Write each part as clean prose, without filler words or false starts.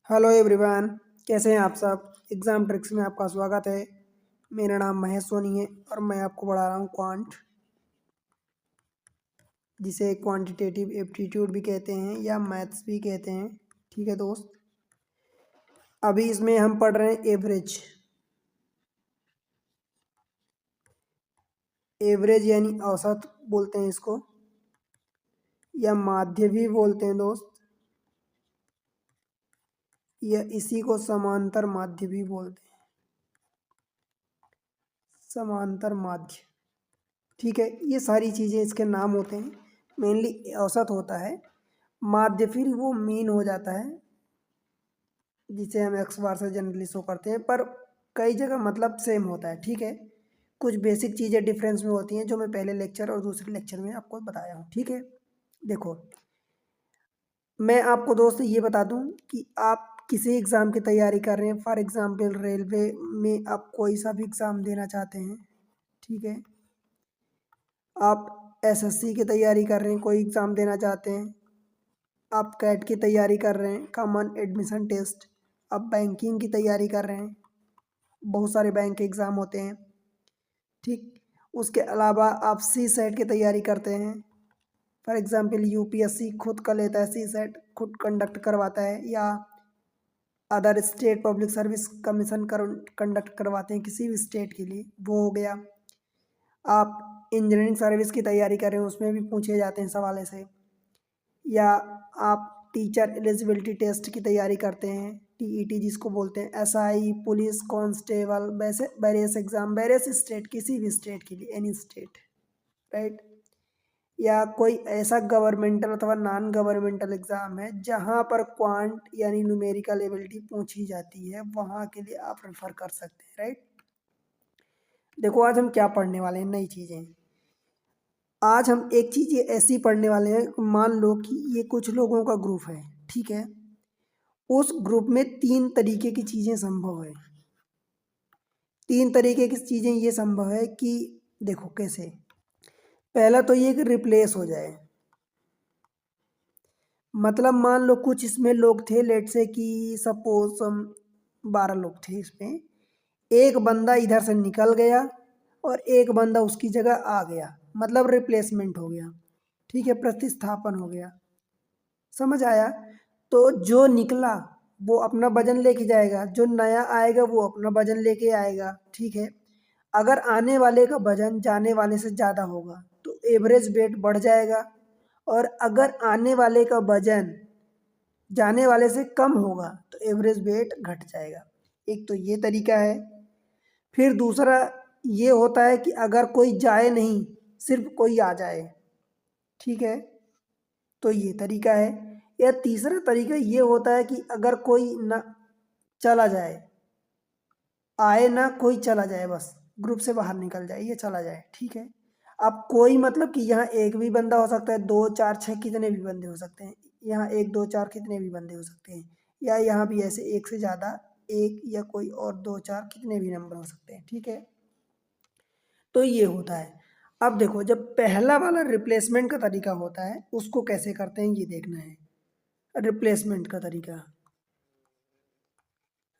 Hello everyone. कैसे हैं आप सब। एग्ज़ाम ट्रिक्स में आपका स्वागत है। मेरा नाम महेश सोनी है और मैं आपको पढ़ा रहा हूँ क्वांट, जिसे क्वांटिटेटिव एप्टीट्यूड भी कहते हैं या मैथ्स भी कहते हैं। ठीक है दोस्त, अभी इसमें हम पढ़ रहे हैं एवरेज। एवरेज यानी औसत बोलते हैं इसको, या माध्य भी बोलते हैं दोस्त, या इसी को समांतर माध्य भी बोलते हैं। समांतर माध्य, ठीक है। ये सारी चीज़ें इसके नाम होते हैं। मेनली औसत होता है, माध्य फिर वो मीन हो जाता है, जिसे हम एक्स बार से जनरली शो करते हैं। पर कई जगह मतलब सेम होता है, ठीक है। कुछ बेसिक चीज़ें डिफरेंस में होती हैं जो मैं पहले लेक्चर और दूसरे लेक्चर में आपको बताया हूँ, ठीक है। देखो, मैं आपको दोस्त ये बता दूँ कि आप किसी एग्ज़ाम की तैयारी कर रहे हैं, फॉर एग्ज़ाम्पल रेलवे में आप कोई सा भी एग्ज़ाम देना चाहते हैं, ठीक है। आप एसएससी की तैयारी कर रहे हैं, कोई एग्ज़ाम देना चाहते हैं, आप कैट की तैयारी कर रहे हैं, कॉमन एडमिशन टेस्ट, आप बैंकिंग की तैयारी कर रहे हैं, बहुत सारे बैंक के एग्ज़ाम होते हैं, ठीक। उसके अलावा आप सी सेट की तैयारी करते हैं, फॉर एग्ज़ाम्पल यूपीएससी खुद का लेता है, सी सेट खुद कंडक्ट करवाता है, या other state public service commission conduct करवाते हैं किसी भी स्टेट के लिए, वो हो गया। आप इंजीनियरिंग सर्विस की तैयारी कर रहे हैं, उसमें भी पूछे जाते हैं सवाल ऐसे। या आप टीचर एलिजिबिलिटी टेस्ट की तैयारी करते हैं, टीईटी जिसको बोलते हैं, एसआई, पुलिस कांस्टेबल, वैसे वेरियस एग्जाम, वेरियस स्टेट, किसी भी स्टेट के लिए, एनी स्टेट, राइट। या कोई ऐसा गवर्नमेंटल अथवा नॉन गवर्नमेंटल एग्जाम है जहाँ पर क्वांट यानी न्यूमेरिकल एबिलिटी पूछी जाती है, वहाँ के लिए आप रेफर कर सकते हैं, राइट। देखो, आज हम क्या पढ़ने वाले हैं, नई चीज़ें। आज हम एक चीज़ ये ऐसी पढ़ने वाले हैं, मान लो कि ये कुछ लोगों का ग्रुप है, ठीक है। उस ग्रुप में तीन तरीके की चीज़ें संभव है। तीन तरीके की चीज़ें ये संभव है कि देखो कैसे। पहला तो ये कि रिप्लेस हो जाए, मतलब मान लो कुछ इसमें लोग थे, लेट से कि सपोज 12 लोग थे इसमें, एक बंदा इधर से निकल गया और एक बंदा उसकी जगह आ गया, मतलब रिप्लेसमेंट हो गया, ठीक है, प्रतिस्थापन हो गया। समझ आया। तो जो निकला वो अपना वजन लेके जाएगा, जो नया आएगा वो अपना वजन लेके आएगा, ठीक है। अगर आने वाले का वजन जाने वाले से ज़्यादा होगा तो एवरेज वेट बढ़ जाएगा, और अगर आने वाले का वजन जाने वाले से कम होगा तो एवरेज वेट घट जाएगा। एक तो ये तरीका है। फिर दूसरा ये होता है कि अगर कोई जाए नहीं, सिर्फ कोई आ जाए, ठीक है, तो ये तरीका है। या तीसरा तरीका ये होता है कि अगर कोई ना चला जाए, आए ना कोई चला जाए, बस ग्रुप से बाहर निकल जाए, ये चला जाए, ठीक है। अब कोई मतलब कि यहाँ एक भी बंदा हो सकता है, दो चार छः कितने भी बंदे हो सकते हैं, यहाँ एक दो चार कितने भी बंदे हो सकते हैं, या यहाँ भी ऐसे एक से ज़्यादा, एक या कोई और दो चार कितने भी नंबर हो सकते हैं, ठीक है। तो ये होता है। अब देखो, जब पहला वाला रिप्लेसमेंट का तरीका होता है उसको कैसे करते हैं ये देखना है। रिप्लेसमेंट का तरीका,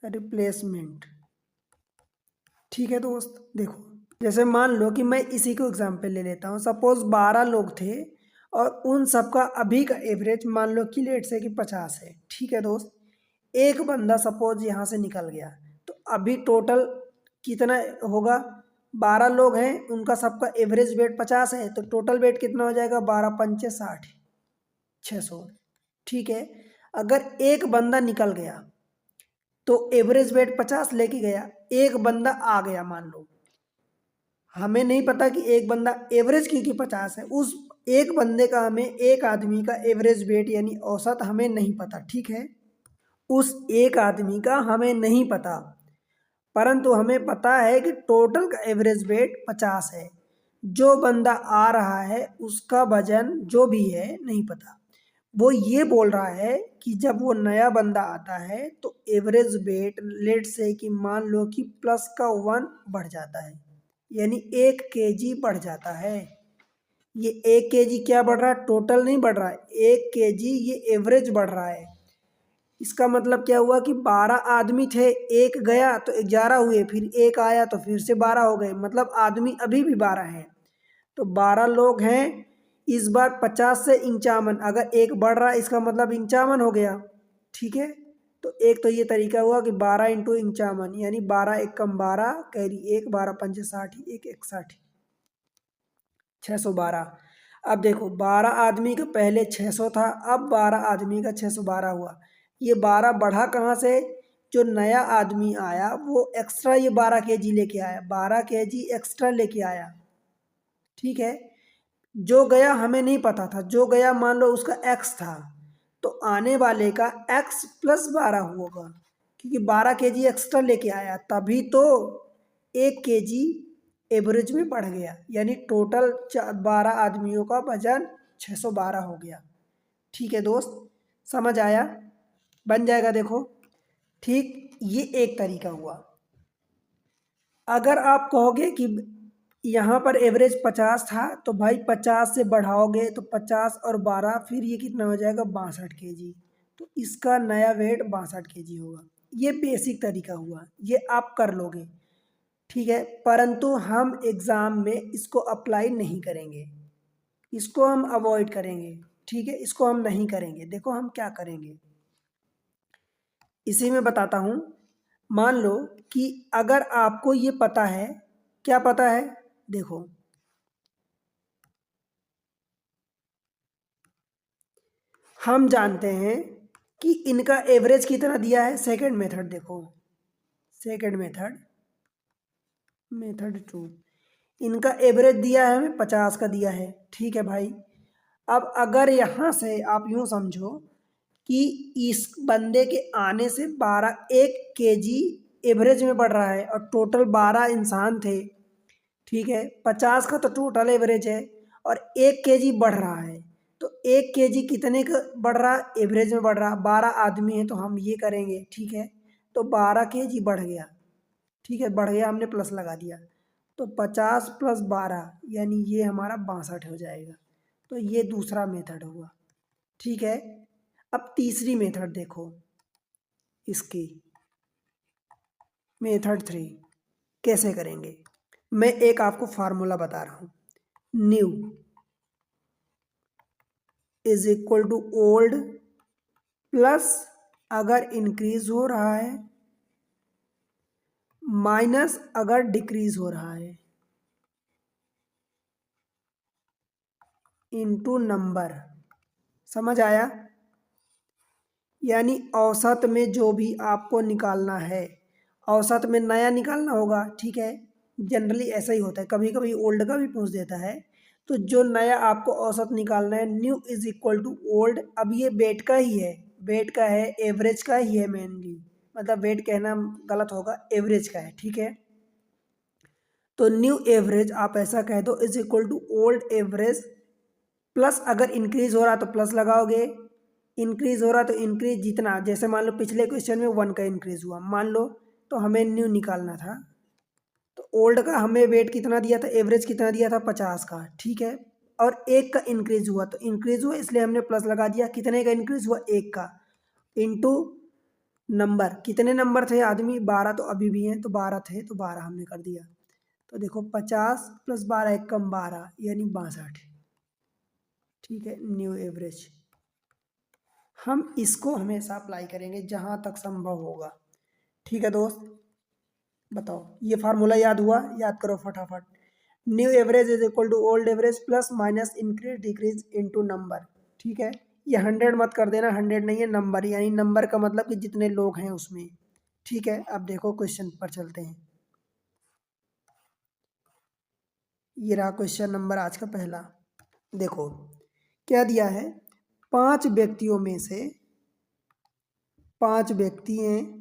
रिप्लेसमेंट, ठीक है दोस्त। देखो, जैसे मान लो कि मैं इसी को एग्जाम्पल ले लेता हूँ, सपोज 12 लोग थे और उन सबका अभी का एवरेज मान लो कि लेट से कि 50 है, ठीक है दोस्त। एक बंदा सपोज यहाँ से निकल गया, तो अभी टोटल कितना होगा। 12 लोग हैं, उनका सबका एवरेज वेट 50 है, तो टोटल वेट कितना हो जाएगा, 12×5 = 60, 600, ठीक है। अगर एक बंदा निकल गया तो एवरेज वेट 50 लेके गया, एक बंदा आ गया मान लो, हमें नहीं पता कि एक बंदा एवरेज क्योंकि 50 है, उस एक बंदे का हमें, एक आदमी का एवरेज वेट यानी औसत हमें नहीं पता, ठीक है। उस एक आदमी का हमें नहीं पता, परंतु हमें पता है कि टोटल का एवरेज वेट 50 है। जो बंदा आ रहा है उसका वजन जो भी है नहीं पता। वो ये बोल रहा है कि जब वो नया बंदा आता है तो एवरेज वेट लेट से कि मान लो कि प्लस का 1 बढ़ जाता है, यानी 1 kg बढ़ जाता है। ये 1 kg क्या बढ़ रहा है, टोटल नहीं बढ़ रहा है, 1 kg ये एवरेज बढ़ रहा है। इसका मतलब क्या हुआ कि 12 आदमी थे, एक गया तो 11 हुए, फिर एक आया तो फिर से 12 हो गए, मतलब आदमी अभी भी 12 हैं। तो 12 लोग हैं। इस बार 50 से 51, अगर एक बढ़ रहा है इसका मतलब 51 हो गया। ठीक है, तो एक तो ये तरीका हुआ कि 12 इंटू 51, यानी 12 एक कम 12, कैरी एक, 12 पंचे 60, एक एक 60, 612। अब देखो 12 आदमी का पहले 600 था, अब 12 आदमी का 612 हुआ। ये 12 बढ़ा कहाँ से? जो नया आदमी आया वो एक्स्ट्रा ये 12 kg लेके आया, 12 kg एक्स्ट्रा लेके आया। ठीक है, जो गया हमें नहीं पता था, जो गया मान लो उसका x था, तो आने वाले का x प्लस 12 होगा, क्योंकि 12 kg एक्स्ट्रा लेके आया, तभी तो 1 kg एवरेज में बढ़ गया, यानी टोटल 12 आदमियों का वजन 612 हो गया। ठीक है दोस्त, समझ आया? बन जाएगा देखो। ठीक, ये एक तरीका हुआ। अगर आप कहोगे कि यहाँ पर एवरेज 50 था, तो भाई 50 से बढ़ाओगे तो 50 और 12, फिर ये कितना हो जाएगा? 62 kg। तो इसका नया वेट 62 kg होगा। ये बेसिक तरीका हुआ, ये आप कर लोगे। ठीक है, परंतु हम एग्ज़ाम में इसको अप्लाई नहीं करेंगे, इसको हम अवॉइड करेंगे। ठीक है, इसको हम नहीं करेंगे। देखो हम क्या करेंगे, इसी में बताता हूँ। मान लो कि अगर आपको ये पता है, क्या पता है? देखो, हम जानते हैं कि इनका एवरेज कितना दिया है। सेकंड मेथड देखो, सेकंड मेथड, मेथड 2, इनका एवरेज दिया है हमें 50 का दिया है। ठीक है भाई, अब अगर यहाँ से आप यूँ समझो कि इस बंदे के आने से 1 kg एवरेज में बढ़ रहा है, और टोटल 12 इंसान थे। ठीक है, 50 का तो टोटल एवरेज है, और 1 kg बढ़ रहा है। तो 1 kg कितने का बढ़ रहा? एवरेज में बढ़ रहा। 12 आदमी हैं तो हम ये करेंगे। ठीक है, तो 12 kg बढ़ गया। ठीक है, बढ़ गया, हमने प्लस लगा दिया। तो 50 प्लस 12, यानी ये हमारा 62 हो जाएगा। तो ये दूसरा मेथड हुआ। ठीक है, अब तीसरी मेथड देखो, इसकी मेथड 3 कैसे करेंगे। मैं एक आपको फार्मूला बता रहा हूँ। New is equal to old plus, अगर इंक्रीज हो रहा है, माइनस अगर डिक्रीज हो रहा है, इनटू नंबर। समझ आया? यानी औसत में जो भी आपको निकालना है, औसत में नया निकालना होगा। ठीक है, जनरली ऐसा ही होता है, कभी कभी ओल्ड का भी पूछ देता है। तो जो नया आपको औसत निकालना है, new is equal to old. अब ये वेट का ही है, वेट का है, एवरेज का ही है मेनली, मतलब वेट कहना गलत होगा, एवरेज का है। ठीक है, तो न्यू एवरेज आप ऐसा कह दो is equal to old average plus, अगर इंक्रीज हो रहा तो प्लस लगाओगे, इंक्रीज हो रहा तो इंक्रीज जितना, जैसे मान लो पिछले क्वेश्चन में 1 का इंक्रीज हुआ मान लो, तो हमें न्यू निकालना था। तो ओल्ड का हमें वेट कितना दिया था, एवरेज कितना दिया था? 50 का। ठीक है, और 1 का इंक्रीज हुआ, तो इंक्रीज हुआ इसलिए हमने प्लस लगा दिया। कितने का इंक्रीज हुआ? 1 का। इंटू नंबर, कितने नंबर थे आदमी? 12, तो अभी भी हैं, तो 12 थे तो 12 हमने कर दिया। तो देखो 50 प्लस 12 एक कम 12, यानी 62। ठीक है, न्यू एवरेज हम इसको हमेशा अप्लाई करेंगे जहाँ तक संभव होगा। ठीक है दोस्त, बताओ, ये फार्मूला याद हुआ? याद करो फटाफट। New average is equal to old average plus minus increase decrease into number. ठीक है, ये 100 मत कर देना, 100 नहीं है, नंबर, यानी नंबर का मतलब कि जितने लोग हैं उसमें। ठीक है, अब देखो क्वेश्चन पर चलते हैं। ये रहा क्वेश्चन नंबर आज का पहला। देखो क्या दिया है, 5 व्यक्तियों में से, 5 व्यक्ति हैं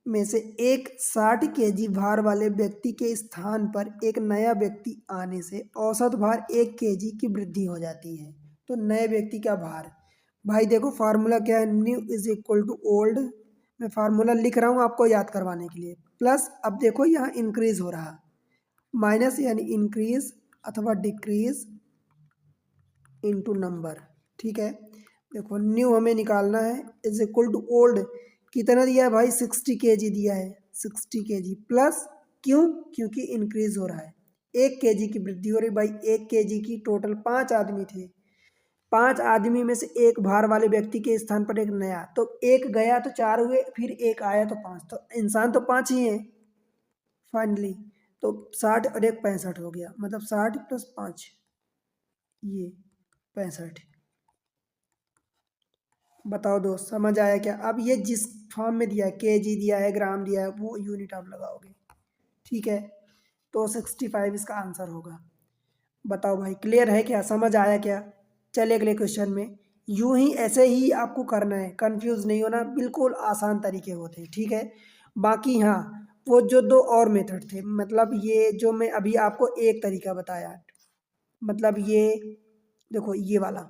में से एक 60 kg भार वाले व्यक्ति के स्थान पर एक नया व्यक्ति आने से औसत भार 1 kg की वृद्धि हो जाती है। तो नए व्यक्ति का भार, भाई देखो फार्मूला क्या है, new is equal to old. मैं फार्मूला लिख रहा हूँ आपको याद करवाने के लिए। प्लस अब देखो यहाँ इंक्रीज हो रहा, माइनस यानी इंक्रीज अथवा डिक्रीज इनटू नंबर। ठीक है, देखो न्यू हमें निकालना है, इज इक्वल टू ओल्ड। कितना दिया है भाई? 60 kg दिया है। 60 kg प्लस, क्यों? क्योंकि इंक्रीज हो रहा है, 1 kg की वृद्धि हो रही भाई। 1 kg की टोटल 5 आदमी थे, 5 आदमी में से एक भार वाले व्यक्ति के स्थान पर एक नया, तो एक गया तो 4 हुए, फिर एक आया तो 5, तो इंसान तो 5 ही है फाइनली। तो 60 और एक 65 हो गया, मतलब 60 + 5, ये 65। बताओ दोस्त, समझ आया क्या? अब ये जिस फॉर्म में दिया है, केजी दिया है, ग्राम दिया है, वो यूनिट आप लगाओगे, ठीक है। तो 65 इसका आंसर होगा। बताओ भाई, क्लियर है क्या? समझ आया क्या? चलिए अगले क्वेश्चन में। यूं ही ऐसे ही आपको करना है, कंफ्यूज नहीं होना, बिल्कुल आसान तरीके होते हैं, ठीक है। बाकी हाँ, वो जो दो और मेथड थे, मतलब ये जो मैं अभी आपको एक तरीका बताया, मतलब ये देखो ये वाला,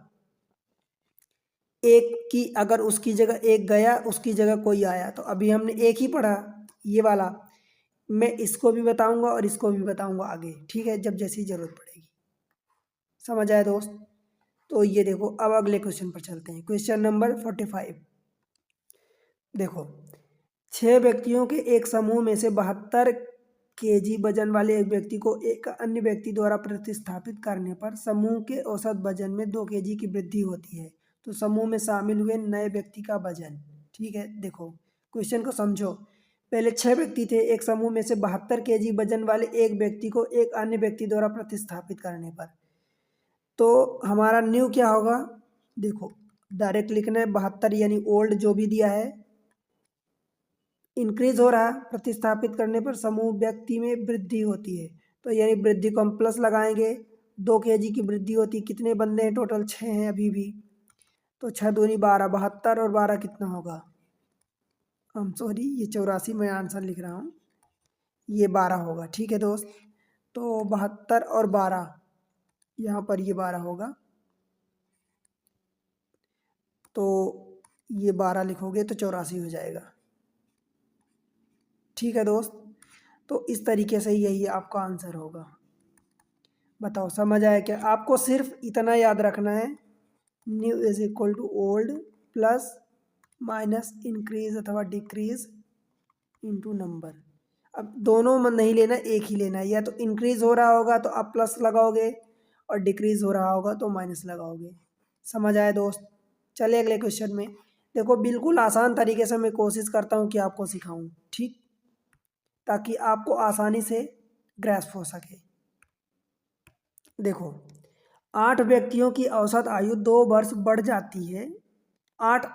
एक की अगर उसकी जगह एक गया, उसकी जगह कोई आया, तो अभी हमने एक ही पढ़ा, ये वाला। मैं इसको भी बताऊंगा और इसको भी बताऊंगा आगे, ठीक है, जब जैसी जरूरत पड़ेगी। समझ आया दोस्त? तो ये देखो, अब अगले क्वेश्चन पर चलते हैं, क्वेश्चन नंबर 45। देखो, 6 व्यक्तियों के एक समूह में से 72 kg वजन वाले एक व्यक्ति को एक अन्य व्यक्ति द्वारा प्रतिस्थापित करने पर समूह के औसत वजन में 2 kg की वृद्धि होती है। तो समूह में शामिल हुए नए व्यक्ति का वजन, ठीक है। देखो क्वेश्चन को समझो। पहले 6 व्यक्ति थे, एक समूह में से 72 kg वजन वाले एक व्यक्ति को एक अन्य व्यक्ति द्वारा प्रतिस्थापित करने पर, तो हमारा न्यू क्या होगा? देखो डायरेक्ट लिखना है, 72 यानी ओल्ड जो भी दिया है, इंक्रीज हो रहा है, प्रतिस्थापित करने पर समूह व्यक्ति में वृद्धि होती है, तो यानी वृद्धि को हम प्लस लगाएंगे। 2 kg की वृद्धि होती है, कितने बंदे हैं टोटल? 6 हैं अभी भी, तो 6 दूनी 12, 72 और 12 कितना होगा? हम सॉरी, ये 84 में आंसर लिख रहा हूँ, ये 12 होगा, ठीक है दोस्त। तो 72 और 12, यहाँ पर ये 12 होगा, तो ये 12 लिखोगे तो 84 हो जाएगा, ठीक है दोस्त। तो इस तरीके से यही आपका आंसर होगा। बताओ समझ आया क्या? आपको सिर्फ इतना याद रखना है, new is equal to old plus minus increase अथवा डिक्रीज इनटू नंबर। अब दोनों में नहीं लेना, एक ही लेना है, या तो इंक्रीज हो रहा होगा तो आप प्लस लगाओगे, और डिक्रीज हो रहा होगा तो माइनस लगाओगे। समझ आया दोस्त? चलिए अगले क्वेश्चन में। देखो बिल्कुल आसान तरीके से मैं कोशिश करता हूँ कि आपको सिखाऊं, ठीक, ताकि आपको आसानी से ग्रैस्प हो सके। देखो, 8 व्यक्तियों की औसत आयु 2 वर्ष बढ़ जाती है। 8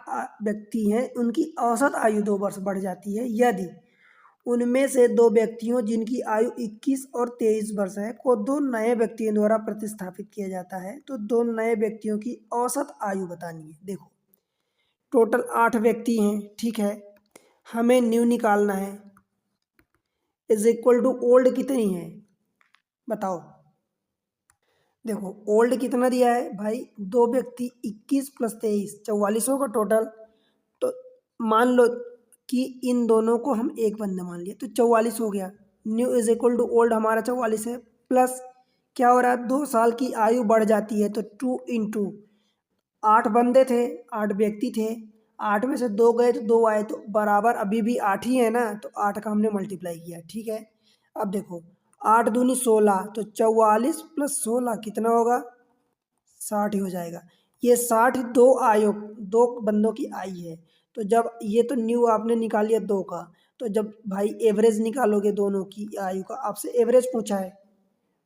व्यक्ति हैं, उनकी औसत आयु 2 वर्ष बढ़ जाती है यदि उनमें से 2 व्यक्तियों जिनकी आयु 21 और 23 वर्ष है को दो नए व्यक्तियों द्वारा प्रतिस्थापित किया जाता है, तो दो नए व्यक्तियों की औसत आयु बतानी है। देखो टोटल 8 व्यक्ति हैं, ठीक है, हमें न्यू निकालना है, इज इक्वल टू ओल्ड कितनी है बताओ। देखो ओल्ड कितना दिया है भाई? 2 व्यक्ति, 21 + 23, 44 होगा टोटल। तो मान लो कि इन दोनों को हम एक बंदा मान लिया, तो 44 हो गया। New is equal to old हमारा 44 है, प्लस क्या हो रहा है? 2 साल की आयु बढ़ जाती है, तो 2 × 8 बंदे थे, 8 व्यक्ति थे, 8 में से 2 गए तो 2 आए, तो बराबर अभी भी 8 ही है ना, तो 8 का हमने मल्टीप्लाई किया, ठीक है। अब देखो 8 दूनी 16, तो 44 + 16 कितना होगा? 60 ही हो जाएगा। ये 60 दो आयु, दो बंदों की आई है। तो जब ये तो न्यू आपने निकाल लिया 2 का, तो जब भाई एवरेज निकालोगे दोनों की आयु का, आपसे एवरेज पूछा है,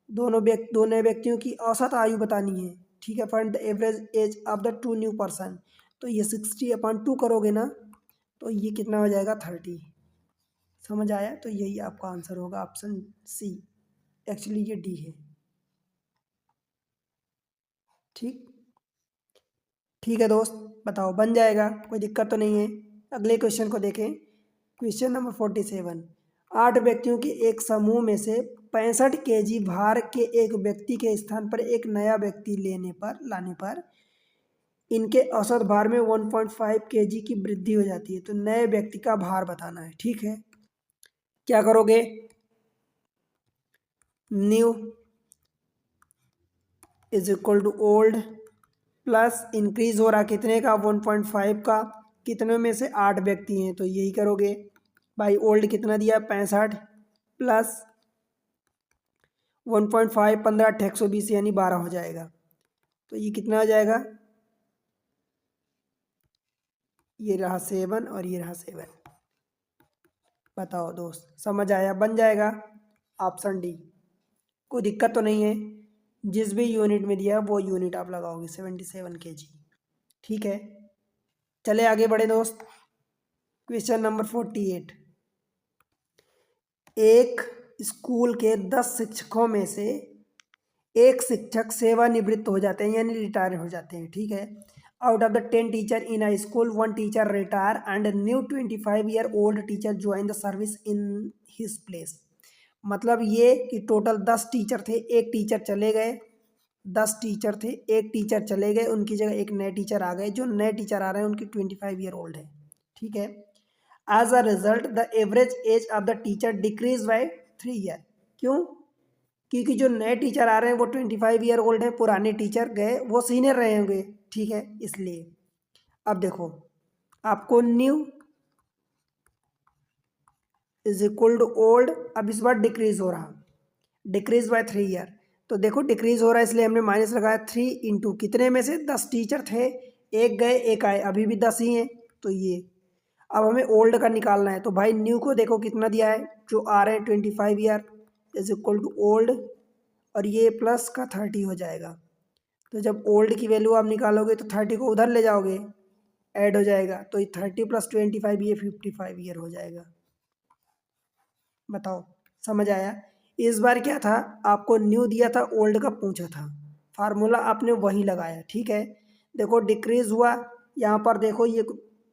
दोनों व्यक्तियों की औसत आयु बतानी है, ठीक है। Find the average age of the two new person, तो ये 60/2 करोगे ना, तो ये कितना हो जाएगा? 30। समझ आया? तो यही आपका आंसर होगा, ऑप्शन सी। एक्चुअली ये डी है, ठीक। ठीक है दोस्त, बताओ बन जाएगा, कोई दिक्कत तो नहीं है। अगले क्वेश्चन को देखें, क्वेश्चन नंबर 47। 8 व्यक्तियों के एक समूह में से 65 kg भार के एक व्यक्ति के स्थान पर एक नया व्यक्ति लाने पर इनके औसत भार में 1.5 kg की वृद्धि हो जाती है, तो नए व्यक्ति का भार बताना है, ठीक है। क्या करोगे? New is equal to old plus increase हो रहा कितने का 1.5 का, कितने में से 8 व्यक्ति हैं तो यही करोगे भाई। ओल्ड कितना दिया 65 प्लस 1.5 15 120 यानी 12 हो जाएगा। तो ये कितना हो जाएगा, ये रहा 7 और ये रहा 7। बताओ दोस्त समझ आया, बन जाएगा ऑप्शन डी। कोई दिक्कत तो नहीं है, जिस भी यूनिट में दिया वो यूनिट आप लगाओगे 77 kg। ठीक है, चले आगे बढ़े दोस्त। Question number 48। एक स्कूल के 10 शिक्षकों में से एक शिक्षक सेवानिवृत्त हो जाते हैं यानी रिटायर हो जाते हैं। ठीक है, out of the 10 teacher in a school 1 teacher retire and new 25-year-old teacher join the service in his place. मतलब ये कि टोटल 10 टीचर थे, एक टीचर चले गए, 10 टीचर थे, एक टीचर चले गए, उनकी जगह एक नए टीचर आ गए। जो नए टीचर आ रहे हैं उनकी 25-year-old है। ठीक है, as a result the average age of the teacher decrease by 3 year. क्यों? क्योंकि जो नए टीचर आ रहे हैं वो 25-year-old है, पुराने टीचर गए वो सीनियर रहे होंगे। ठीक है, इसलिए अब देखो आपको new is equal to old, अब इस बार डिक्रीज हो रहा, डिक्रीज बाय 3 ईयर। तो देखो डिक्रीज हो रहा है इसलिए हमने माइनस लगाया 3 इंटू कितने में से 10 टीचर थे, एक गए एक आए, अभी भी 10 ही हैं। तो ये अब हमें ओल्ड का निकालना है। तो भाई न्यू को देखो कितना दिया है, जो आ रहे हैं 25 year is equal to old, और ये प्लस का 30 हो जाएगा। तो जब ओल्ड की वैल्यू आप निकालोगे तो 30 को उधर ले जाओगे, ऐड हो जाएगा। तो ये 30 प्लस 25 ये 55 ईयर हो जाएगा। बताओ समझ आया? इस बार क्या था, आपको न्यू दिया था, ओल्ड का पूछा था, फार्मूला आपने वही लगाया। ठीक है, देखो डिक्रीज हुआ, यहाँ पर देखो ये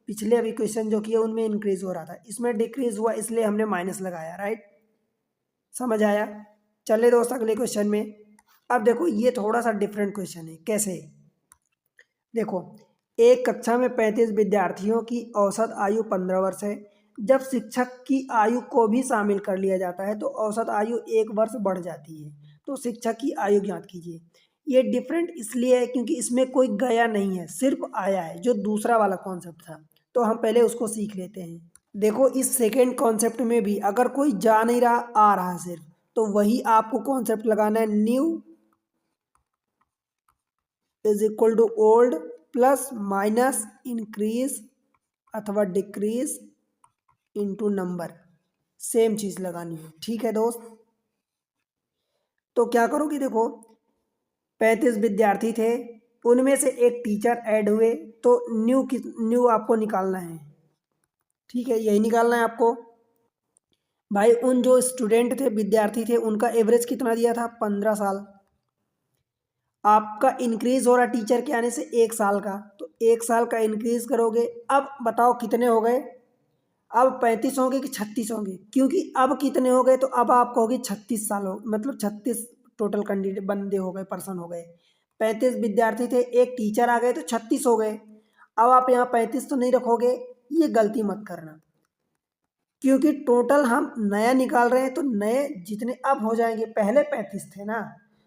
पिछले अभी क्वेश्चन जो किया उनमें इंक्रीज हो रहा था, इसमें डिक्रीज हुआ इसलिए हमने माइनस लगाया। राइट, समझ आया? चले दोस्त अगले क्वेश्चन में। अब देखो ये थोड़ा सा डिफरेंट क्वेश्चन है। कैसे? देखो एक कक्षा में 35 विद्यार्थियों की औसत आयु 15 वर्ष है। जब शिक्षक की आयु को भी शामिल कर लिया जाता है तो औसत आयु 1 वर्ष बढ़ जाती है। तो शिक्षक की आयु ज्ञात कीजिए। ये डिफरेंट इसलिए है क्योंकि इसमें कोई गया नहीं है, सिर्फ आया है, जो दूसरा वाला कॉन्सेप्ट था। तो हम पहले उसको सीख लेते हैं। देखो इस सेकेंड कॉन्सेप्ट में भी अगर कोई जा नहीं रहा, आ रहा है सिर्फ, तो वही आपको कॉन्सेप्ट लगाना है, new is equal to old plus minus increase अथवा डिक्रीज इनटू नंबर, सेम चीज लगानी है। ठीक है दोस्त, तो क्या करोगे, देखो 35 विद्यार्थी थे, उनमें से एक टीचर ऐड हुए, तो न्यू आपको निकालना है। ठीक है, यही निकालना है आपको। भाई उन जो स्टूडेंट थे, विद्यार्थी थे, उनका एवरेज कितना दिया था 15 साल। आपका इंक्रीज हो रहा टीचर के आने से 1 साल का, तो 1 साल का इंक्रीज करोगे। अब बताओ कितने हो गए, अब 35 होंगे कि 36 होंगे? क्योंकि अब कितने हो गए, तो अब आपको होगी 36 साल हो, मतलब 36 टोटल कैंडिडेट बंदे हो गए, पर्सन हो गए। 35 विद्यार्थी थे, एक टीचर आ गए तो 36 हो गए। अब आप यहाँ 35 तो नहीं रखोगे, ये गलती मत करना, क्योंकि टोटल हम नया निकाल रहे हैं तो नए जितने अब हो जाएंगे, पहले 35 थे ना,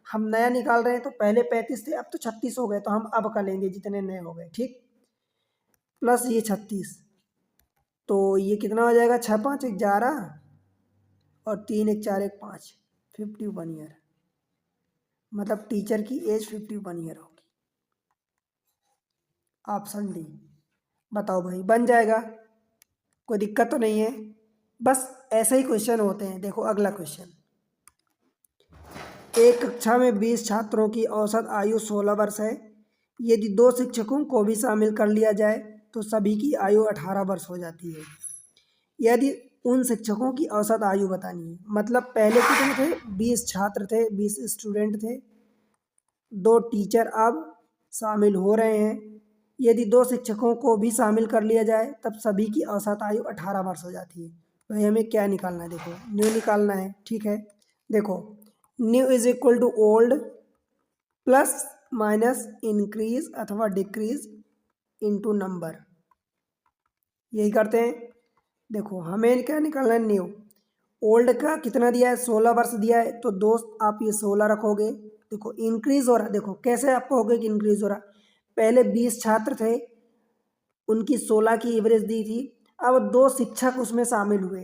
हम नया निकाल रहे हैं तो पहले 35 थे, अब तो 36 हो गए, तो हम अब का लेंगे जितने नए हो गए। ठीक, प्लस ये 36, तो ये कितना हो जाएगा, 6 5 11 और 3 1 4 1 5, 51 ईयर। मतलब टीचर की एज 51 ईयर होगी। Option D. बताओ भाई, बन जाएगा? कोई दिक्कत तो नहीं है? बस ऐसे ही क्वेश्चन होते हैं। देखो अगला क्वेश्चन, एक कक्षा में 20 छात्रों की औसत आयु 16 वर्ष है। यदि 2 शिक्षकों को भी शामिल कर लिया जाए तो सभी की आयु 18 वर्ष हो जाती है। यदि उन शिक्षकों की औसत आयु बतानी है, मतलब पहले कितने थे, 20 छात्र थे, 20 स्टूडेंट थे, 2 टीचर अब शामिल हो रहे हैं। यदि 2 शिक्षकों को भी शामिल कर लिया जाए तब सभी की औसत आयु 18 वर्ष हो जाती है। भाई हमें क्या निकालना है, देखो न्यू निकालना है। ठीक है, देखो new is equal to old plus minus increase अथवा डिक्रीज इनटू नंबर, यही करते हैं। देखो हमें क्या निकालना है, न्यू। ओल्ड का कितना दिया है, 16 वर्ष दिया है, तो दोस्त आप ये 16 रखोगे। देखो इंक्रीज हो रहा है, देखो कैसे आपको होगा कि इंक्रीज हो रहा है। पहले 20 छात्र थे, उनकी 16 की एवरेज दी थी। अब 2 शिक्षक उसमें शामिल हुए,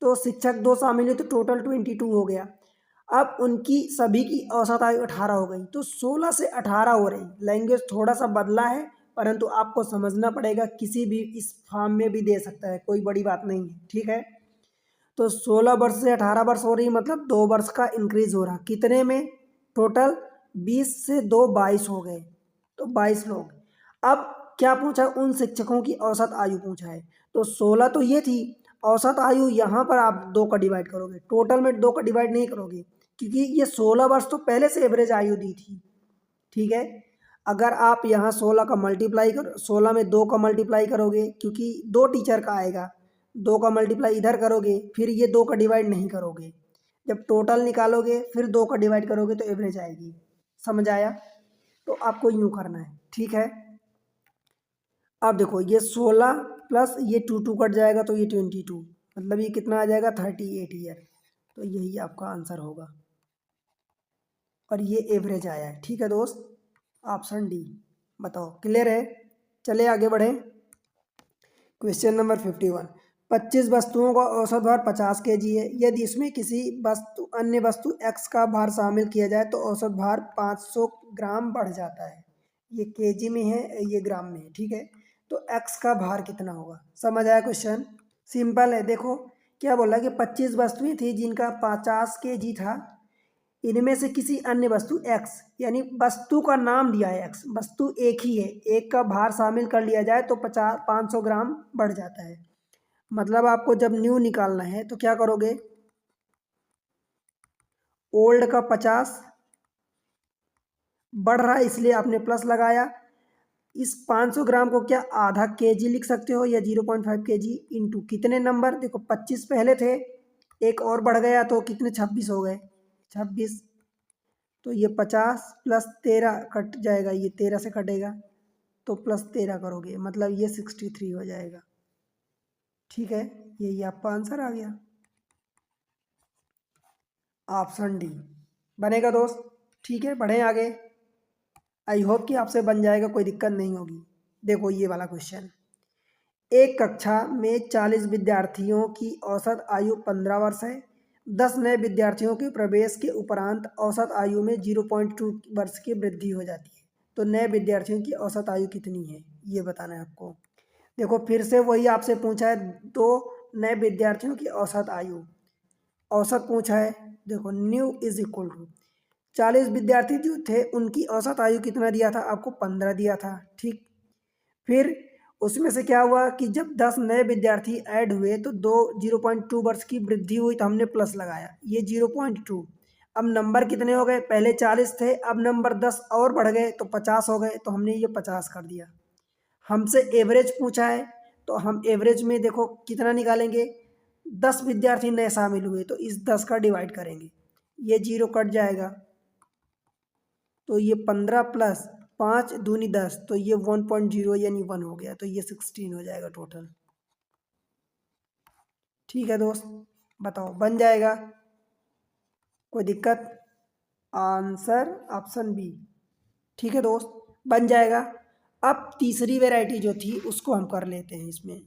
तो शिक्षक 2 शामिल हुए तो टोटल 22 हो गया। अब उनकी सभी की औसत आयु 18 हो गई, तो 16 से 18 हो रही। लैंग्वेज थोड़ा सा बदला है, परंतु आपको समझना पड़ेगा, किसी भी इस फॉर्म में भी दे सकता है, कोई बड़ी बात नहीं है, ठीक है। तो 16 वर्ष से 18 वर्ष हो रही, मतलब 2 वर्ष का इंक्रीज हो रहा। कितने में? टोटल 20 से 2 22 हो गए, तो 22 लोग। अब क्या पूछा? उन शिक्षकों की औसत आयु पूछा है। तो 16 तो ये थी, औसत आयु यहाँ पर आप 2 का डिवाइड करोगे, टोटल में 2 का डिवाइड नहीं करोगे, क्योंकि ये 16 वर्ष तो पहले से एवरेज आयु दी थी, ठीक है। अगर आप यहाँ 16 का मल्टीप्लाई करो, 16 में 2 का मल्टीप्लाई करोगे, क्योंकि 2 टीचर का आएगा, 2 का मल्टीप्लाई इधर करोगे, फिर ये 2 का डिवाइड नहीं करोगे। जब टोटल निकालोगे फिर 2 का डिवाइड करोगे तो एवरेज आएगी। समझ आया? तो आपको यूँ करना है, ठीक है। अब देखो, ये 16 प्लस ये 2 कट जाएगा तो ये 22, मतलब ये कितना आ जाएगा? 38 ईयर। तो यही आपका आंसर होगा, और ये एवरेज आया है, ठीक है दोस्त। Option D. बताओ, क्लियर है? चले आगे बढ़े। Question number 51। 25 वस्तुओं का औसत भार 50 केजी है। यदि इसमें किसी अन्य वस्तु एक्स का भार शामिल किया जाए तो औसत भार 500 ग्राम बढ़ जाता है। ये केजी में है, ये ग्राम में है, ठीक है। तो एक्स का भार कितना होगा? समझ आया क्वेश्चन? सिंपल है। देखो क्या बोला कि 25 वस्तुएं थी जिनका 50 केजी था। इनमें से किसी अन्य वस्तु एक्स, यानी वस्तु का नाम दिया है एक्स, वस्तु एक ही है, एक का भार शामिल कर लिया जाए तो 500 ग्राम बढ़ जाता है। मतलब आपको जब न्यू निकालना है तो क्या करोगे? ओल्ड का 50 बढ़ रहा है इसलिए आपने प्लस लगाया। इस 500 ग्राम को क्या आधा केजी लिख सकते हो, या 0.5 केजी इंटू कितने नंबर? देखो 25 पहले थे, एक और बढ़ गया तो कितने? 26 हो गए। 26, तो ये 50 प्लस 13 कट जाएगा, ये 13 से कटेगा तो प्लस 13 करोगे, मतलब ये 63 हो जाएगा, ठीक है। यही आपका आंसर आ गया, ऑप्शन डी बनेगा दोस्त, ठीक है। बढ़ें आगे, आई होप कि आपसे बन जाएगा, कोई दिक्कत नहीं होगी। देखो ये वाला क्वेश्चन। एक कक्षा में 40 विद्यार्थियों की औसत आयु 15 वर्ष है। 10 नए विद्यार्थियों के प्रवेश के उपरांत औसत आयु में 0.2 वर्ष की वृद्धि हो जाती है। तो नए विद्यार्थियों की औसत आयु कितनी है, ये बताना है आपको। देखो फिर से वही आपसे पूछा है, 2 नए विद्यार्थियों की औसत आयु, औसत पूछा है। देखो न्यू इज इक्वल टू 40 विद्यार्थी जो थे उनकी औसत आयु कितना दिया था आपको? 15 दिया था, ठीक। फिर उसमें से क्या हुआ कि जब 10 नए विद्यार्थी ऐड हुए तो 0.2 वर्ष की वृद्धि हुई, तो हमने प्लस लगाया, ये 0.2। अब नंबर कितने हो गए? पहले 40 थे, अब नंबर 10 और बढ़ गए तो 50 हो गए, तो हमने ये 50 कर दिया। हमसे एवरेज पूछा है, तो हम एवरेज में देखो कितना निकालेंगे? 10 विद्यार्थी नए शामिल हुए तो इस 10 का डिवाइड करेंगे, ये 0 कट जाएगा, तो ये 15 प्लस 5 दूनी 10, तो ये 1.0 यानी 1 हो गया, तो ये 16 हो जाएगा टोटल, ठीक है दोस्त। बताओ बन जाएगा? कोई दिक्कत? आंसर ऑप्शन बी, ठीक है दोस्त, बन जाएगा। अब तीसरी वैरायटी जो थी उसको हम कर लेते हैं इसमें।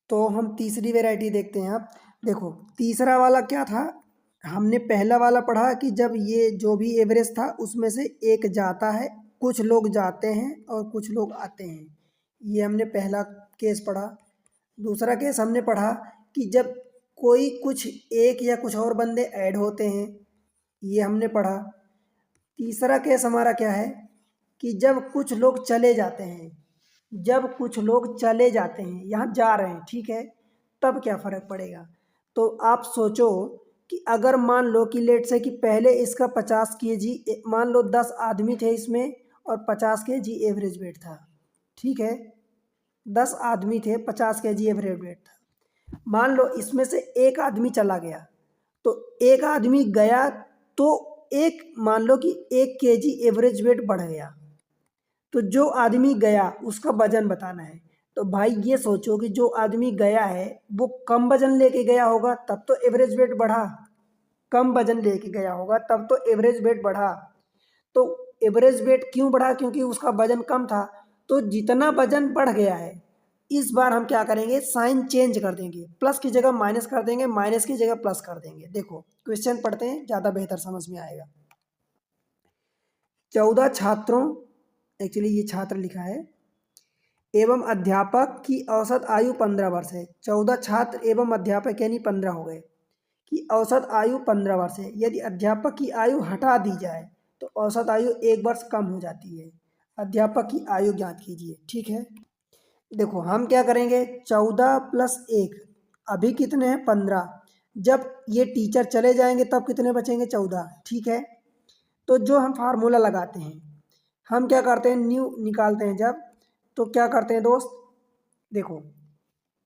तो हम तीसरी वैरायटी देखते हैं। अब देखो तीसरा वाला क्या था, हमने पहला वाला पढ़ा कि जब ये जो भी एवरेज था उसमें से एक जाता है, कुछ लोग जाते हैं और कुछ लोग आते हैं, ये हमने पहला केस पढ़ा। दूसरा केस हमने पढ़ा कि जब कोई कुछ एक या कुछ और बंदे ऐड होते हैं, ये हमने पढ़ा। तीसरा केस हमारा क्या है कि जब कुछ लोग चले जाते हैं, जब कुछ लोग चले जाते हैं, यहाँ जा रहे हैं, ठीक है, तब क्या फ़र्क पड़ेगा। तो आप सोचो कि अगर मान लो कि लेट से कि पहले इसका 50 केजी, मान लो 10 आदमी थे इसमें और 50 केजी एवरेज वेट था, ठीक है। 10 आदमी थे, 50 केजी एवरेज वेट था। मान लो इसमें से एक आदमी चला गया, तो एक आदमी गया तो एक, मान लो कि 1 केजी एवरेज वेट बढ़ गया, तो जो आदमी गया उसका वजन बताना है। तो भाई ये सोचो कि जो आदमी गया है वो कम वजन लेके गया होगा तब तो एवरेज वेट बढ़ा, कम वजन लेके गया होगा तब तो एवरेज वेट बढ़ा। तो एवरेज वेट क्यों बढ़ा, क्योंकि उसका वजन कम था। तो जितना वजन बढ़ गया है, इस बार हम क्या करेंगे, साइन चेंज कर देंगे, प्लस की जगह माइनस कर देंगे, माइनस की जगह प्लस कर देंगे। देखो क्वेश्चन पढ़ते हैं, ज़्यादा बेहतर समझ में आएगा। 14 छात्रों, एक्चुअली ये छात्र लिखा है, एवं अध्यापक की औसत आयु 15 वर्ष है। 14 छात्र एवं अध्यापक यानी 15 हो गए, कि औसत आयु 15 वर्ष है। यदि अध्यापक की आयु हटा दी जाए तो औसत आयु 1 वर्ष कम हो जाती है। अध्यापक की आयु ज्ञात कीजिए। ठीक है, देखो हम क्या करेंगे, 14 प्लस 1, अभी कितने हैं 15, जब ये टीचर चले जाएंगे तब कितने बचेंगे 14। ठीक है, तो जो हम फार्मूला लगाते हैं, हम क्या करते हैं, न्यू निकालते हैं जब, तो क्या करते हैं दोस्त, देखो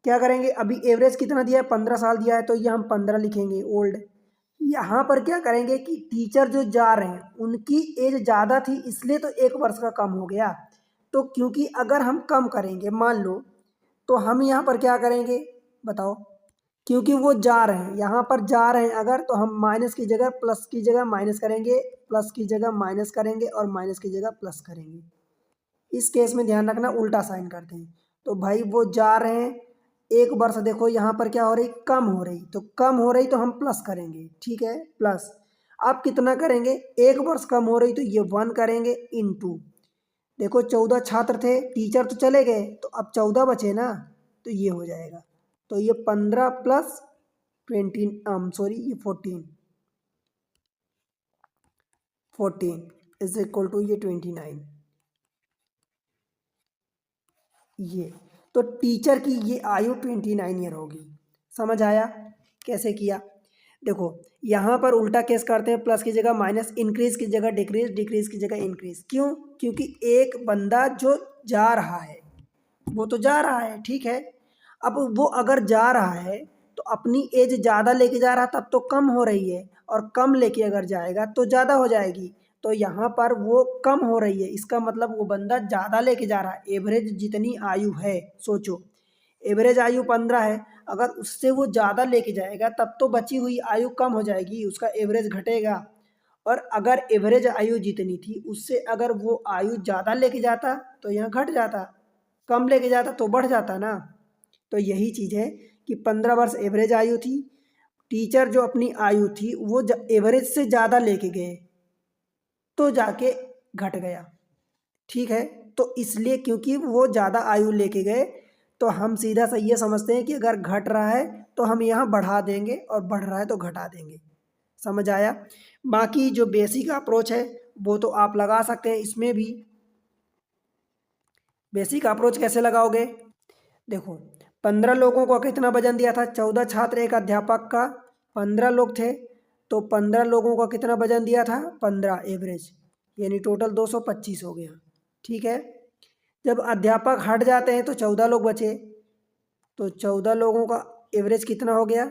क्या करेंगे, अभी एवरेज कितना दिया है, 15 साल दिया है, तो ये हम 15 लिखेंगे ओल्ड। यहाँ पर क्या करेंगे कि टीचर जो जा रहे हैं उनकी एज ज़्यादा थी, इसलिए तो 1 वर्ष का कम हो गया। तो क्योंकि अगर हम कम करेंगे मान लो, तो हम यहाँ पर क्या करेंगे बताओ, क्योंकि वो जा रहे हैं, यहाँ पर जा रहे हैं अगर, तो हम माइनस की जगह प्लस की जगह माइनस करेंगे, प्लस की जगह माइनस करेंगे और माइनस की जगह प्लस करेंगे। इस केस में ध्यान रखना उल्टा साइन करते हैं। तो भाई वो जा रहे हैं, 1 वर्ष देखो यहाँ पर क्या हो रही, कम हो रही, तो कम हो रही तो हम प्लस करेंगे। ठीक है, प्लस अब कितना करेंगे, 1 वर्ष कम हो रही तो ये 1 करेंगे इनटू, देखो 14 छात्र थे, टीचर तो चले गए, तो अब 14 बचे ना, तो ये हो जाएगा। तो ये 15 प्लस 20, सॉरी ये 14 इज इक्वल टू ये 29। ये तो टीचर की ये आयु 29 ईयर होगी। समझ आया कैसे किया। देखो यहाँ पर उल्टा केस करते हैं, प्लस की जगह माइनस, इंक्रीज की जगह डिक्रीज, डिक्रीज की जगह इंक्रीज। क्यों, क्योंकि एक बंदा जो जा रहा है वो तो जा रहा है, ठीक है, अब वो अगर जा रहा है तो अपनी एज ज़्यादा लेके जा रहा, तब तो कम हो रही है, और कम लेके अगर जाएगा तो ज़्यादा हो जाएगी। तो यहाँ पर वो कम हो रही है, इसका मतलब वो बंदा ज़्यादा लेके जा रहा है। एवरेज जितनी आयु है, सोचो एवरेज आयु 15 है, अगर उससे वो ज़्यादा लेके जाएगा तब तो बची हुई आयु कम हो जाएगी, उसका एवरेज घटेगा। और अगर एवरेज आयु जितनी थी उससे अगर वो आयु ज़्यादा लेके जाता तो यहाँ घट जाता, कम लेके जाता तो बढ़ जाता ना। तो यही चीज़ है कि 15 वर्ष एवरेज आयु थी, टीचर जो अपनी आयु थी वो एवरेज से ज़्यादा लेके गए तो जाके घट गया। ठीक है, तो इसलिए क्योंकि वो ज़्यादा आयु लेके गए, तो हम सीधा सा ये समझते हैं कि अगर घट रहा है तो हम यहाँ बढ़ा देंगे, और बढ़ रहा है तो घटा देंगे। समझ आया। बाकी जो बेसिक अप्रोच है वो तो आप लगा सकते हैं, इसमें भी बेसिक अप्रोच कैसे लगाओगे, देखो 15 लोगों को कितना वजन दिया था, 14 छात्र एक अध्यापक का, 15 लोग थे, तो 15 लोगों का कितना वजन दिया था, 15 एवरेज, यानी टोटल 225 हो गया। ठीक है, जब अध्यापक हट जाते हैं तो 14 लोग बचे, तो 14 लोगों का एवरेज कितना हो गया,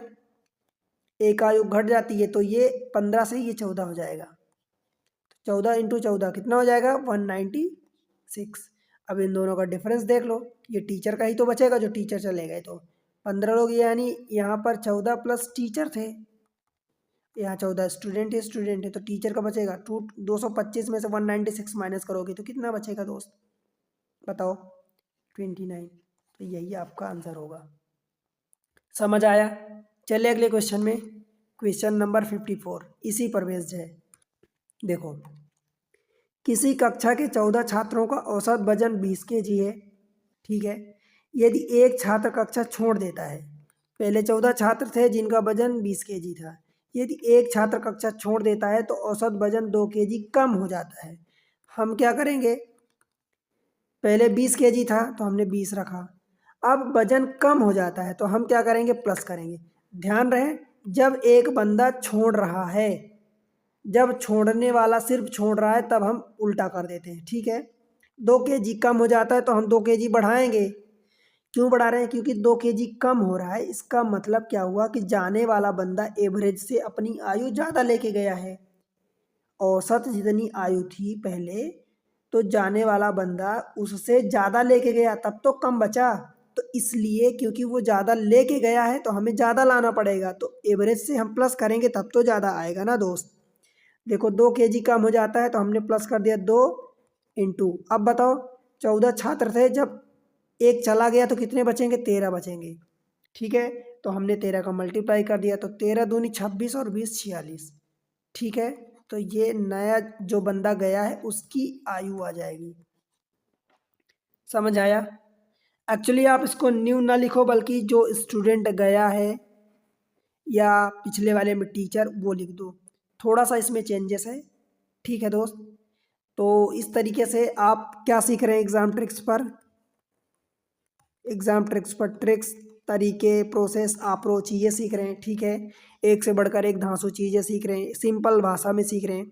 एक आयु घट जाती है, तो ये 15 से ये 14 हो जाएगा। 14 इंटू 14 कितना हो जाएगा, 196। अब इन दोनों का डिफरेंस देख लो, ये टीचर का ही तो बचेगा, जो टीचर चले गए, तो 15 लोग, यानी यहाँ पर 14 प्लस टीचर थे, यहाँ 14 स्टूडेंट है, तो टीचर का बचेगा 225 में से 196 माइनस करोगे तो कितना बचेगा दोस्त, बताओ 29। तो यही आपका आंसर होगा। समझ आया। चलिए अगले क्वेश्चन में, क्वेश्चन नंबर 54 इसी पर बेस्ड है। देखो किसी कक्षा के 14 छात्रों का औसत वजन 20 केजी है। ठीक है, यदि एक छात्र कक्षा छोड़ देता है, पहले 14 छात्र थे जिनका वजन 20 केजी था, यदि एक छात्र कक्षा छोड़ देता है तो औसत वजन 2 केजी कम हो जाता है। हम क्या करेंगे, पहले 20 केजी था तो हमने 20 रखा, अब वजन कम हो जाता है तो हम क्या करेंगे, प्लस करेंगे। ध्यान रहे, जब एक बंदा छोड़ रहा है, जब छोड़ने वाला सिर्फ छोड़ रहा है तब हम उल्टा कर देते हैं। ठीक है, 2 केजी कम हो जाता है तो हम 2 केजी बढ़ाएंगे। क्यों बढ़ा रहे हैं, क्योंकि 2 केजी कम हो रहा है, इसका मतलब क्या हुआ कि जाने वाला बंदा एवरेज से अपनी आयु ज़्यादा लेके गया है। औसत जितनी आयु थी पहले, तो जाने वाला बंदा उससे ज़्यादा लेके गया, तब तो कम बचा। तो इसलिए क्योंकि वो ज़्यादा लेके गया है तो हमें ज़्यादा लाना पड़ेगा, तो एवरेज से हम प्लस करेंगे तब तो ज़्यादा आएगा ना दोस्त। देखो 2 kg कम हो जाता है तो हमने प्लस कर दिया 2 इंटू, अब बताओ 14 छात्र थे, जब एक चला गया तो कितने बचेंगे, 13 बचेंगे। ठीक है, तो हमने 13 का मल्टीप्लाई कर दिया तो 13 दूनी 26 और 20 46। ठीक है, तो ये नया जो बंदा गया है उसकी आयु आ जाएगी। समझ आया? एक्चुअली आप इसको न्यू ना लिखो, बल्कि जो स्टूडेंट गया है या पिछले वाले में टीचर, वो लिख दो। थोड़ा सा इसमें चेंजेस है। ठीक है दोस्त, तो इस तरीके से आप क्या सीख रहे हैं एग्ज़ाम ट्रिक्स पर, एग्ज़ाम ट्रिक्स पर ट्रिक्स, तरीके, प्रोसेस, अप्रोच, ये सीख रहे हैं। ठीक है, एक से बढ़कर एक धांसू चीज़ें सीख रहे हैं, सिंपल भाषा में सीख रहे हैं।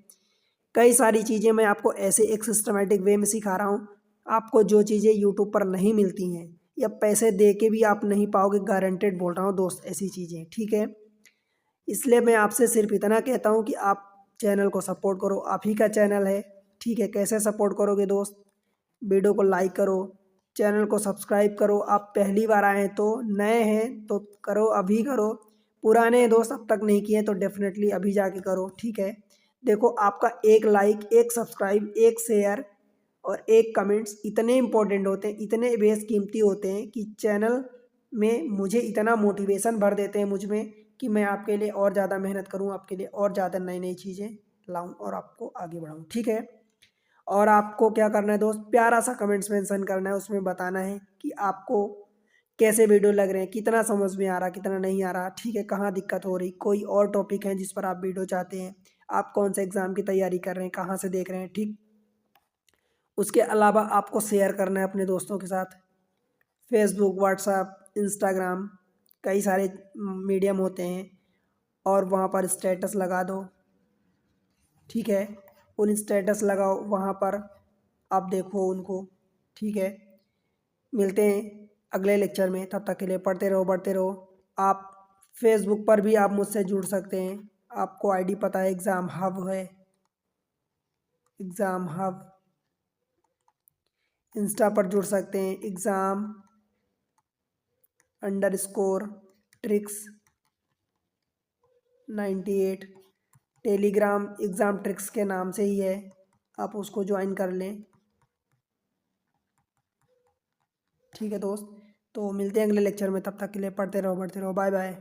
कई सारी चीज़ें मैं आपको ऐसे एक सिस्टमेटिक वे में सिखा रहा हूँ। आपको जो चीज़ें यूट्यूब पर नहीं मिलती हैं या पैसे दे के भी आप नहीं पाओगे, गारंटेड बोल रहा हूँ दोस्त, ऐसी चीज़ें। ठीक है, इसलिए मैं आपसे सिर्फ इतना कहता हूँ कि आप चैनल को सपोर्ट करो, आप ही का चैनल है। ठीक है, कैसे सपोर्ट करोगे दोस्त, वीडियो को लाइक करो, चैनल को सब्सक्राइब करो। आप पहली बार आए हैं तो, नए हैं तो करो, अभी करो। पुराने हैं दोस्त, अब तक नहीं किए तो डेफिनेटली अभी जाके करो। ठीक है, देखो आपका एक लाइक, एक सब्सक्राइब, एक शेयर और एक कमेंट्स इतने इंपॉर्टेंट होते हैं, इतने बेशकीमती होते हैं कि चैनल में मुझे इतना मोटिवेशन भर देते हैं मुझ में कि मैं आपके लिए और ज़्यादा मेहनत करूँ, आपके लिए और ज़्यादा नई नई चीज़ें लाऊं और आपको आगे बढ़ाऊं। ठीक है, और आपको क्या करना है दोस्त, प्यारा सा कमेंट्स मेंशन करना है, उसमें बताना है कि आपको कैसे वीडियो लग रहे हैं, कितना समझ में आ रहा, कितना नहीं आ रहा। ठीक है, कहाँ दिक्कत हो रही, कोई और टॉपिक है जिस पर आप वीडियो चाहते हैं, आप कौन से एग्ज़ाम की तैयारी कर रहे हैं, कहाँ से देख रहे हैं। ठीक, उसके अलावा आपको शेयर करना है अपने दोस्तों के साथ, फेसबुक, व्हाट्सएप, इंस्टाग्राम, कई सारे मीडियम होते हैं, और वहाँ पर स्टेटस लगा दो। ठीक है, उन स्टेटस लगाओ, वहाँ पर आप देखो उनको। ठीक है, मिलते हैं अगले लेक्चर में, तब तक के लिए पढ़ते रहो, बढ़ते रहो। आप फेसबुक पर भी आप मुझसे जुड़ सकते हैं, आपको आईडी पता है, एग्ज़ाम हब है, एग्ज़ाम हब। इंस्टा पर जुड़ सकते हैं, exam underscore tricks 98। Telegram exam tricks के नाम से ही है, आप उसको ज्वाइन कर लें। ठीक है दोस्त, तो मिलते हैं अगले लेक्चर में, तब तक के लिए पढ़ते रहो, बढ़ते रहो, बाय बाय।